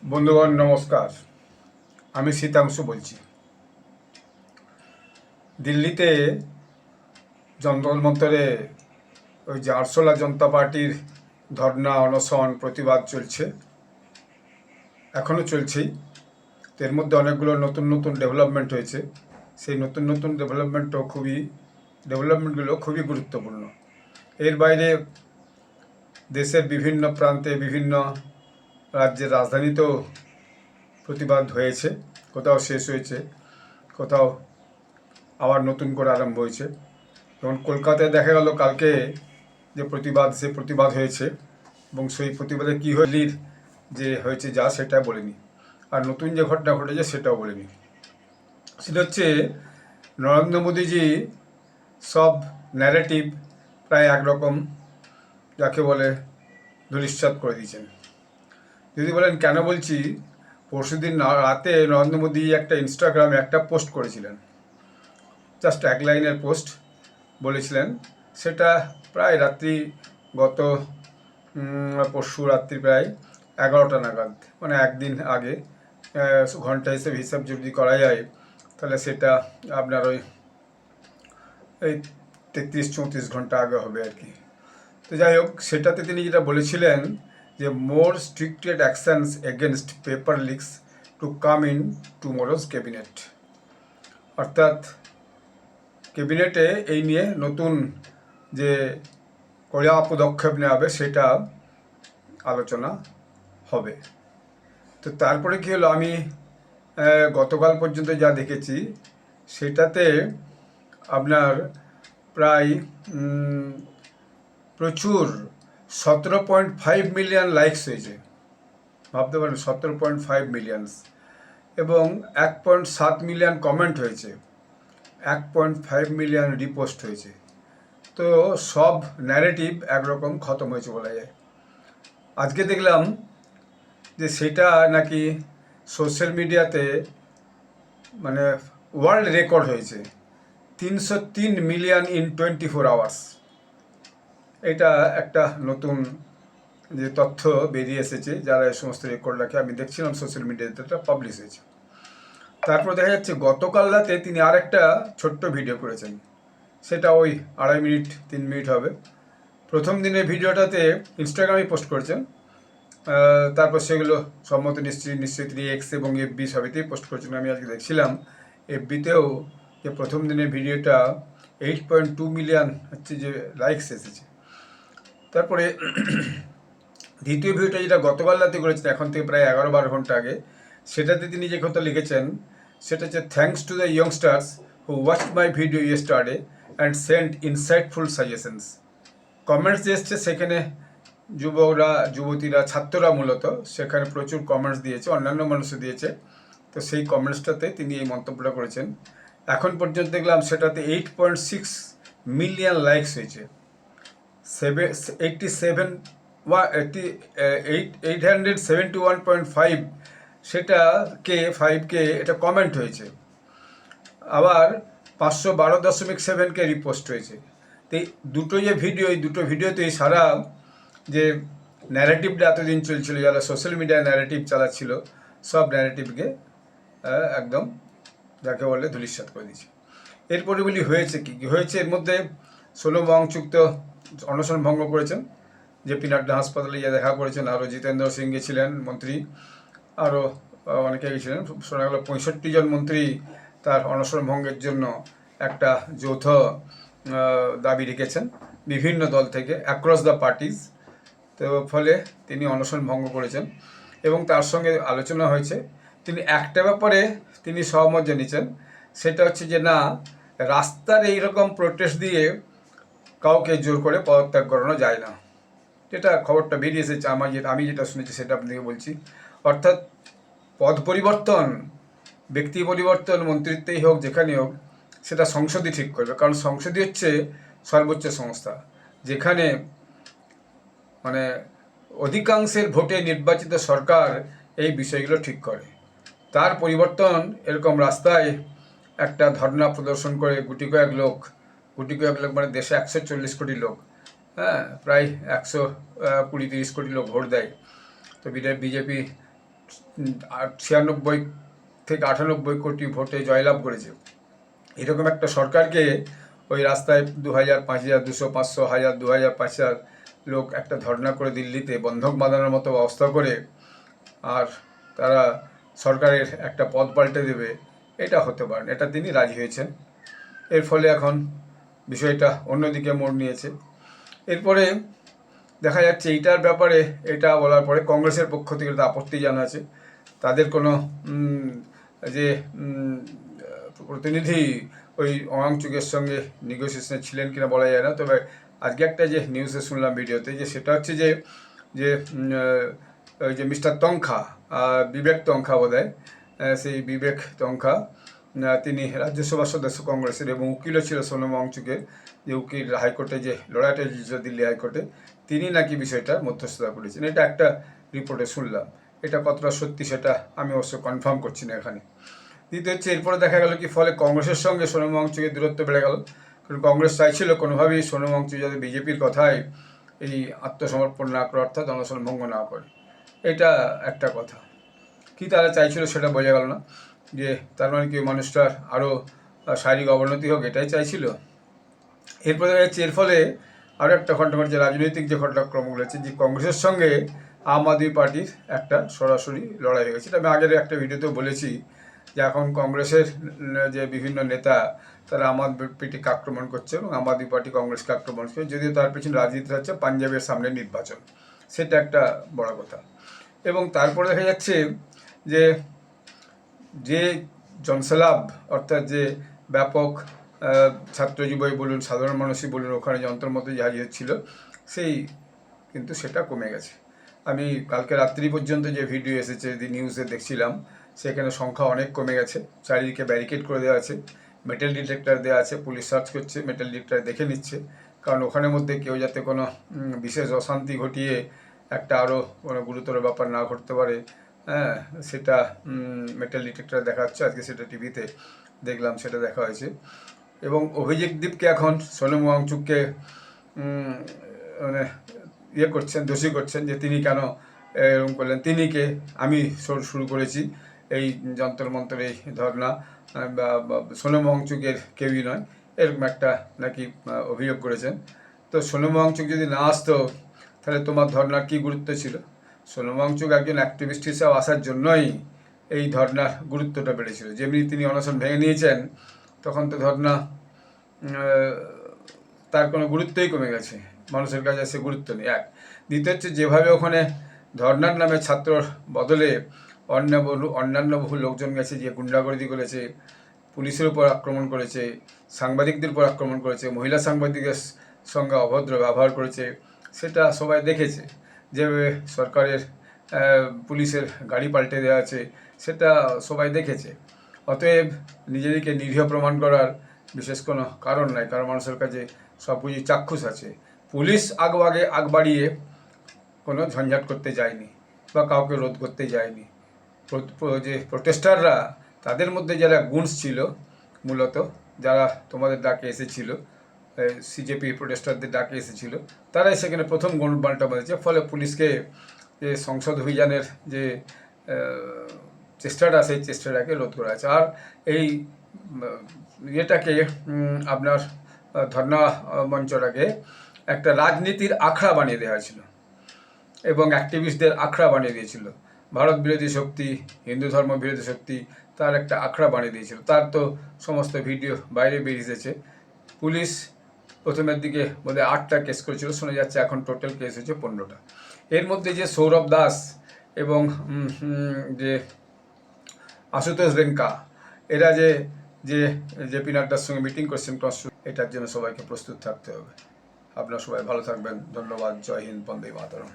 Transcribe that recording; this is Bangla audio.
বন্ধুগণ নমস্কার, আমি শীতাংশু বলছি। দিল্লিতে যন্তর মন্তরে ওই যে আরশোলা জনতা পার্টির ধর্না অনশন প্রতিবাদ চলছে, এখনও চলছেই। তো এর মধ্যে অনেকগুলো নতুন নতুন ডেভেলপমেন্ট হয়েছে। সেই নতুন নতুন ডেভেলপমেন্টগুলো খুবই গুরুত্বপূর্ণ। এর বাইরে দেশের বিভিন্ন প্রান্তে বিভিন্ন রাজ্যের রাজধানীতেও প্রতিবাদ হয়েছে, কোথাও শেষ হয়েছে, কোথাও আবার নতুন করে আরম্ভ হয়েছে। যেমন কলকাতায় দেখা গেল কালকে যে সে প্রতিবাদ হয়েছে, এবং সেই প্রতিবাদে কী দিল্লির যে হয়েছে যা সেটা বলিনি, আর নতুন যে ঘটনা ঘটেছে সেটাও বলিনি। সেটা হচ্ছে নরেন্দ্র মোদীজি সব ন্যারেটিভ প্রায় একরকম, যাকে বলে ধূলিসাৎ করে দিয়েছেন। যদি বলেন কেন বলছি, পরশুদিন রাতে নরেন্দ্র মোদী একটা ইনস্টাগ্রামে একটা পোস্ট করেছিলেন, জাস্ট এক লাইনের পোস্ট বলেছিলেন। সেটা প্রায় গত পরশু রাত্রি প্রায় 11টা নাগাদ, মানে একদিন আগে, ঘন্টা হিসাব যদি করা যায় তাহলে সেটা আপনার এই 33-34 ঘন্টা আগে হবে আর কি। তো যাই হোক, সেটাতে তিনি যেটা বলেছিলেন যে more strict actions against paper leaks to come in tomorrow's cabinet. অর্থাৎ ক্যাবিনেটে এই নিয়ে নতুন যে কড়া পদক্ষেপ নেওয়া হবে সেটা আলোচনা হবে। তো তারপরে কী হলো, আমি গতকাল পর্যন্ত যা দেখেছি সেটাতে আপনার প্রায় প্রচুর 17.5 মিলিয়ন লাইকস হয়েছে। ভাবতে পারেন 17.5 মিলিয়নস, এবং 1.7 মিলিয়ন কমেন্ট হয়েছে, 1.5 মিলিয়ন রিপোস্ট হয়েছে। তো সব ন্যারেটিভ একরকম খতম হয়েছে বলা যায়। আজকে দেখলাম যে সেটা নাকি সোশ্যাল মিডিয়াতে মানে ওয়ার্ল্ড রেকর্ড হয়েছে, 303 মিলিয়ন ইন 24 আওয়ার্স। এটা একটা নতুন যে তথ্য বেরিয়ে এসেছে, যারা এই সমস্ত রেকর্ড রাখে, আমি দেখছিলাম সোশ্যাল মিডিয়াতে এটা পাবলিশ হয়েছে। তারপর দেখা যাচ্ছে গতকাল রাতে তিনি আরেকটা ছোট্ট ভিডিও করেছেন, সেটা ওই 2.5 মিনিট 3 মিনিট হবে। প্রথম দিনের ভিডিওটাতে ইনস্টাগ্রামে পোস্ট করেছেন, তারপর সেগুলো সম্মত নিশ্চয়ই তিনি এক্স এবং এফবি সবেতেই পোস্ট করেছেন। আমি আজকে দেখছিলাম এফবিতেও যে প্রথম দিনের ভিডিওটা 8.2 মিলিয়ন হচ্ছে যে লাইকস এসেছে। তারপরে দ্বিতীয় ভিডিওটা যেটা গতকাল রাতে করেছেন, এখন থেকে প্রায় 11-12 ঘন্টা আগে, সেটাতে তিনি যে কথা লিখেছেন সেটা হচ্ছে thanks to the ইয়ংস্টার্স who watch my video yesterday and send insightful suggestions. Comments এসছে সেখানে, যুবকরা, যুবতীরা, ছাত্ররা মূলত সেখানে প্রচুর কমেন্টস দিয়েছে, অন্যান্য মানুষও দিয়েছে। তো সেই কমেন্টসটাতে তিনি এই মন্তব্যটা করেছেন। এখন পর্যন্ত দেখলাম সেটাতে 8.6 মিলিয়ন লাইকস হয়েছে, 871.5 সেটা কমেন্ট হয়েছে, আবার 512.7 রিপোস্ট হয়েছে। তো এই দুটো যে ভিডিও, এই দুটো ভিডিওতেই সারা যে ন্যারেটিভটা এতদিন চলছিল, যারা সোশ্যাল মিডিয়ায় ন্যারেটিভ চালাচ্ছিল, সব ন্যারেটিভকে একদম যাকে বলে ধূলিসাৎ করে দিয়েছে। এরপরে বলি হয়েছে কী কী হয়েছে। এর মধ্যে সোনম ওয়াংচুক তো অনশন ভঙ্গ করেছেন, জেপি নাড্ডা হাসপাতালে গিয়ে দেখা করেছেন, আরও জিতেন্দ্র সিং গেছিলেন মন্ত্রী, আরও অনেকে গেছিলেন। শোনা গেল 65 জন মন্ত্রী তার অনশন ভঙ্গের জন্য একটা যৌথ দাবি রেখেছেন বিভিন্ন দল থেকে, অ্যাক্রস দ্য পার্টিজ। তো ফলে তিনি অনশন ভঙ্গ করেছেন, এবং তার সঙ্গে আলোচনা হয়েছে। তিনি একটা ব্যাপারে তিনি সহমত জানিয়েছেন, সেটা হচ্ছে যে না, রাস্তার এইরকম প্রোটেস্ট দিয়ে কাউকে জোর করে পদত্যাগ করানো যায় না। যেটা খবরটা বেরিয়ে এসেছে, আমি যেটা শুনেছি সেটা আপনাকে বলছি। অর্থাৎ পদ পরিবর্তন, ব্যক্তি পরিবর্তন মন্ত্রিত্বেই হোক, যেখানে হোক, সেটা সংসদই ঠিক করবে, কারণ সংসদই হচ্ছে সর্বোচ্চ সংস্থা, যেখানে মানে অধিকাংশের ভোটে নির্বাচিত সরকার এই বিষয়গুলো ঠিক করে। তার পরিবর্তন এরকম রাস্তায় একটা ধর্ণা প্রদর্শন করে গুটি কয়েক লোক মানে দেশে 140 কোটি লোক, হ্যাঁ, প্রায় 120-30 কোটি লোক ভোট দেয়। তো বিজেপি 96 থেকে 98 কোটি ভোটে জয়লাভ করেছে। এরকম একটা সরকারকে ওই রাস্তায় 2000, 5000, 200, 500, 1000, 2000, 5000 লোক একটা ধর্ণা করে দিল্লিতে বন্ধক বাঁধানোর মতো ব্যবস্থা করে আর তারা সরকারের একটা পদ পাল্টে দেবে, এটা হতে পারে না। এটা তিনি রাজি হয়েছেন। এর ফলে এখন বিষয়টা অন্যদিকে মোড় নিয়েছে। এরপরে দেখা যাচ্ছে এইটার ব্যাপারে এটা বলার পরে কংগ্রেসের পক্ষ থেকে তো আপত্তি জানাচ্ছে। তাদের কোনো যে প্রতিনিধি ওই অংচুকের সঙ্গে নেগোসিয়েশনে ছিলেন কিনা বলা যায় না, তবে আজকে একটা যে নিউজে শুনলাম ভিডিওতে, যে সেটা হচ্ছে যে ওই যে মিস্টার তংখা, বিবেক তংখা বোধহয়, সেই বিবেক তংখা তিনি রাজ্যসভার সদস্য কংগ্রেসের এবং উকিলও ছিল সোনম ওয়াংচুকের, যে উকিল হাইকোর্টে যে লড়াইটা জিতেছিল দিল্লি হাইকোর্টে, তিনি নাকি বিষয়টা মধ্যস্থতা করেছেন। এটা একটা রিপোর্টে শুনলাম। এটা কতটা সত্যি সেটা আমি অবশ্য কনফার্ম করছি না এখানে। দ্বিতীয় হচ্ছে এরপরে দেখা গেল কি ফলে কংগ্রেসের সঙ্গে সোনম ওয়াংচুকের দূরত্ব বেড়ে গেল। কারণ কংগ্রেস চাইছিল কোনোভাবেই সোনম ওয়াংচুক যাতে বিজেপির কথায় এই আত্মসমর্পণ না করে, অর্থাৎ অনশন ভঙ্গ না করে। এটা একটা কথা। কি তারা চাইছিল সেটা বোঝা গেল না, যে তার মানে কি মানুষটার আরও শারীরিক অবনতি হোক, এটাই চাইছিল। এরপরে দেখা যাচ্ছে এর ফলে আরও একটা ঘটনা ঘটছে, রাজনৈতিক যে ঘটনাক্রমগুলো হচ্ছে, যে কংগ্রেসের সঙ্গে আম আদমি পার্টির একটা সরাসরি লড়াই হয়ে গেছে। এটা আমি আগের একটা ভিডিওতেও বলেছি যে এখন কংগ্রেসের যে বিভিন্ন নেতা তারা আম আদমি পার্টিকে আক্রমণ করছে এবং আম আদমি পার্টি কংগ্রেসকে আক্রমণ করছে, যদিও তার পেছনে রাজনীতি হচ্ছে পাঞ্জাবের সামনে নির্বাচন, সেটা একটা বড় কথা। এবং তারপরে দেখা যাচ্ছে যে যে জনসলাভ, অর্থাৎ যে ব্যাপক ছাত্রজীবী বলুন, সাধারণ মানুষই বলুন, ওখানে যন্ত্রের মধ্যে যে হাজির ছিল, সেই কিন্তু সেটা কমে গেছে। আমি কালকে রাত্রি পর্যন্ত যে ভিডিও এসেছে, যে নিউজে দেখছিলাম, সেখানে সংখ্যা অনেক কমে গেছে। চারিদিকে ব্যারিকেড করে দেওয়া আছে, মেটাল ডিটেক্টর দেওয়া আছে, পুলিশ সার্চ করছে, মেটাল ডিটেক্টর দেখে নিচ্ছে, কারণ ওখানের মধ্যে কেউ যাতে কোনো বিশেষ অশান্তি ঘটিয়ে একটা আরও কোনো গুরুতর ব্যাপার না ঘটতে পারে, হ্যাঁ, সেটা মেটাল ডিটেক্টর দেখা হচ্ছে। আজকে সেটা টিভিতে দেখলাম, সেটা দেখা হয়েছে। এবং অভিজিৎ দীপকে এখন সোনম ওয়াংচুককে মানে করছেন, দোষী করছেন, যে তিনি কেন এরকম করলেন, তিনি কে, আমি শুরু করেছি এই যন্ত্র মন্ত্র এই ধর্না, বা সোনম ওয়াংচুকের কেউই নয়, এরকম একটা নাকি অভিযোগ করেছেন। তো সোনম ওয়াংচুক যদি না আসতো তাহলে তোমার ধর্নার কী গুরুত্ব ছিল? সোনম ওয়াংচুক একজন অ্যাক্টিভিস্ট হিসাবে আসার জন্যই এই ধর্নার গুরুত্বটা বেড়েছিল। যেমনি তিনি অনশন ভেঙে নিয়েছেন, তখন তো ধর্না তার কোনো গুরুত্বই কমে গেছে, মানুষের কাছে সে গুরুত্ব নেই। এক, দ্বিতীয় হচ্ছে যেভাবে ওখানে ধর্নার নামে ছাত্রর বদলে অন্যান্য বহু লোকজন গেছে, যে গুন্ডাগর্দি করেছে, পুলিশের উপর আক্রমণ করেছে, সাংবাদিকদের উপর আক্রমণ করেছে, মহিলা সাংবাদিকের সঙ্গে অভদ্র ব্যবহার করেছে, সেটা সবাই দেখেছে। যে সরকারের পুলিশের গাড়ি পাল্টে দেওয়া আছে, সেটা সবাই দেখেছে। অতএব নিজেদেরকে নিরীহ প্রমাণ করার বিশেষ কোনো কারণ নাই, কারণ মানুষের কাছে সব কিছুই চাক্ষুষ আছে। পুলিশ আগ বাড়িয়ে কোনো ঝঞ্ঝাট করতে যায়নি বা কাউকে রোধ করতে যায়নি। যে প্রোটেস্টাররা, তাদের মধ্যে যারা গুণস ছিল, মূলত যারা তোমাদের ডাকে এসেছিল, সিজেপি প্রোটেস্টারদের ডাকে এসেছিল, তারাই সেখানে প্রথম গণপাল্টা বাঁধেছে। ফলে পুলিশকে যে সংসদ অভিযানের যে চেষ্টাটা, সেই চেষ্টাটাকে রোধ করা আছে। আর এই ইয়েটাকে আপনার ধর্না মঞ্চটাকে একটা রাজনীতির আখড়া বানিয়ে দেওয়া হয়েছিল এবং অ্যাক্টিভিস্টদের আখড়া বানিয়ে দিয়েছিল। ভারত বিরোধী শক্তি, হিন্দু ধর্ম বিরোধী শক্তি, তার একটা আখড়া বানিয়ে দিয়েছিল। তার তো সমস্ত ভিডিও বাইরে বেরিয়ে এসেছে। পুলিশ প্রথমের দিকে বোধহয় 8টা কেস করেছিল, শোনা যাচ্ছে এখন টোটাল কেস হচ্ছে 15টা। এর মধ্যে যে সৌরভ দাস এবং যে আশুতোষ রেঙ্কা, এরা যে জেপি নাড্ডার সঙ্গে মিটিং করছেন, এটার জন্য সবাইকে প্রস্তুত থাকতে হবে। আপনারা সবাই ভালো থাকবেন। ধন্যবাদ। জয় হিন্দ, বন্দে মাতরম।